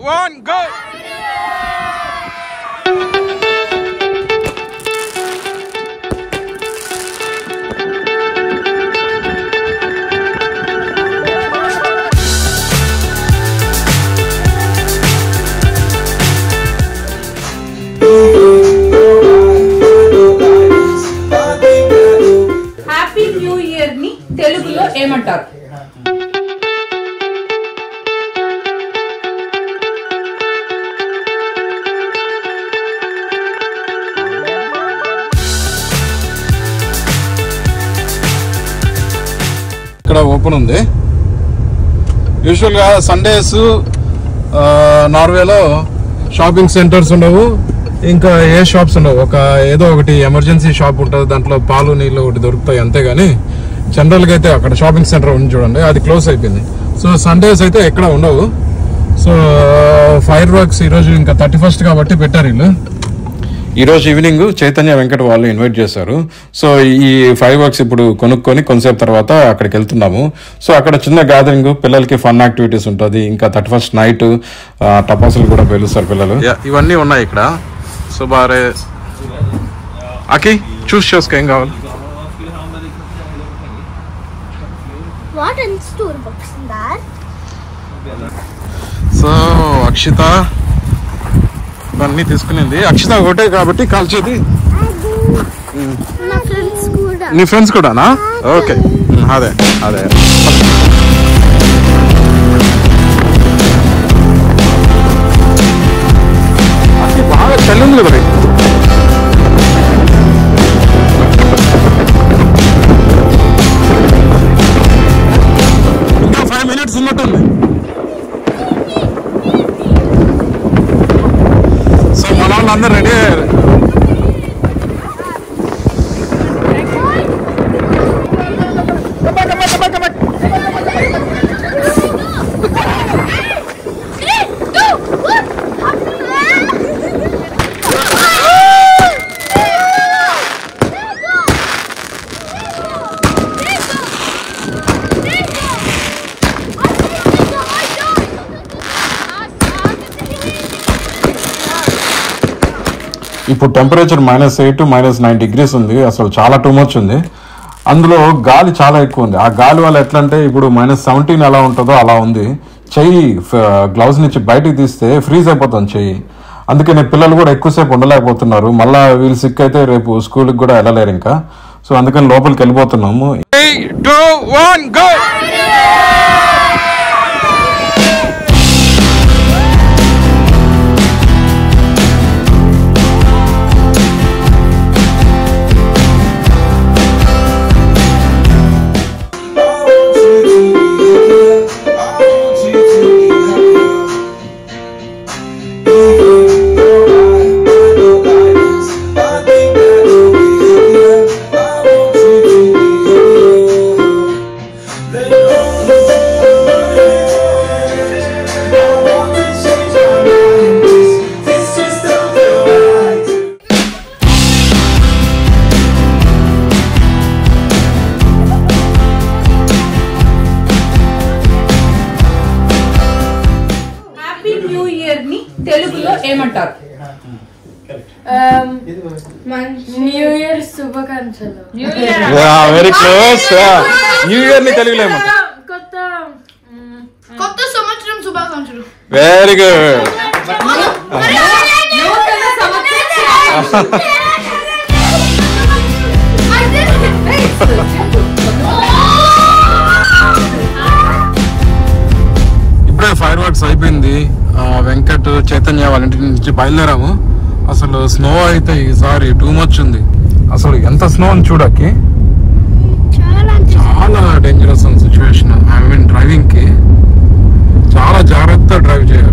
1 go. Happy new year ని తెలుగులో ఏమంటారు? ఇక్కడ ఓపెన్ ఉంది. యూజువల్గా సండేస్ నార్వేలో షాపింగ్ సెంటర్స్ ఉండవు, ఇంకా ఏ షాప్స్ ఉండవు. ఏదో ఒకటి ఎమర్జెన్సీ షాప్ ఉంటుంది, దాంట్లో పాలు నీళ్ళు ఒకటి దొరుకుతాయి అంతేగాని జనరల్గా అయితే అక్కడ షాపింగ్ సెంటర్ ఉంది చూడండి, అది క్లోజ్ అయిపోయింది. సో సండేస్ అయితే ఎక్కడ ఉండవు. సో ఫైర్ వర్క్స్ ఈరోజు ఇంకా 31st కాబట్టి పెట్టారు వీళ్ళు. ఈరోజు ఈవినింగ్ చైతన్య వెంకట వాళ్ళు ఇన్వైట్ చేశారు. సో ఈ ఫైర్ వర్క్స్ ఇప్పుడు కొనుక్కొని కొంతసేపు తర్వాత అక్కడికి వెళ్తున్నాము. సో అక్కడ చిన్న గ్యాదరింగ్, పిల్లలకి ఫన్ యాక్టివిటీస్ ఉంటుంది. ఇంకా 31st నైట్ టపాసులు కూడా పేలుస్తారు పిల్లలు. ఇవన్నీ ఉన్నాయి ఇక్కడ. సో బారే అకి చూస్ చేసుకో ఏం కావాలి. సో అక్షిత అన్నీ తీసుకునింది. అక్షిత ఒకటే కాబట్టి కాల్చేది. నీ ఫ్రెండ్స్ కూడానా? ఓకే, అదే అదే. బాగా చలి ఉంది కదా. ఇంకా 5 minutes ఉన్నట్టుంది. సో మన వాళ్ళందరూ రెడీ అయ్యారు. ఇప్పుడు టెంపరేచర్ -8 to -9 degrees ఉంది. అసలు చాలా టూ మచ్ ఉంది. అందులో గాలి చాలా ఎక్కువ ఉంది. ఆ గాలి వల్ల ఎట్లా అంటే ఇప్పుడు -17 ఎలా ఉంటుందో అలా ఉంది. చెయ్యి గ్లౌజ్ నుంచి బయటికి తీస్తే ఫ్రీజ్ అయిపోతుంది చెయ్యి. అందుకని పిల్లలు కూడా ఎక్కువసేపు ఉండలేకపోతున్నారు. మళ్ళీ వీళ్ళు సిక్ అయితే రేపు స్కూల్కి కూడా వెళ్ళలేరు ఇంకా. సో అందుకని లోపలికి వెళ్ళిపోతున్నాము. 3, 2, 1 go. తెలుగులో ఏమంటారు? న్యూ ఇయర్ శుభాకాంక్షలు. Very close. న్యూ ఇయర్ ని తెలుగులో ఏమంటారు? కొత్త సంవత్సరం శుభాకాంక్షలు. Very good. ఇప్పుడే ఫైర్ వర్క్స్ అయిపోయింది. వెంకట్ చైతన్య వాళ్ళ ఇంటి నుంచి బయలుదేరాము. అసలు స్నో అయితే ఈసారి టూ మచ్ ఉంది. అసలు ఎంత స్నో అని చూడకి చాలా dangerous situation. I mean driving కి చాలా జాగ్రత్తగా డ్రైవ్ చేయాలి.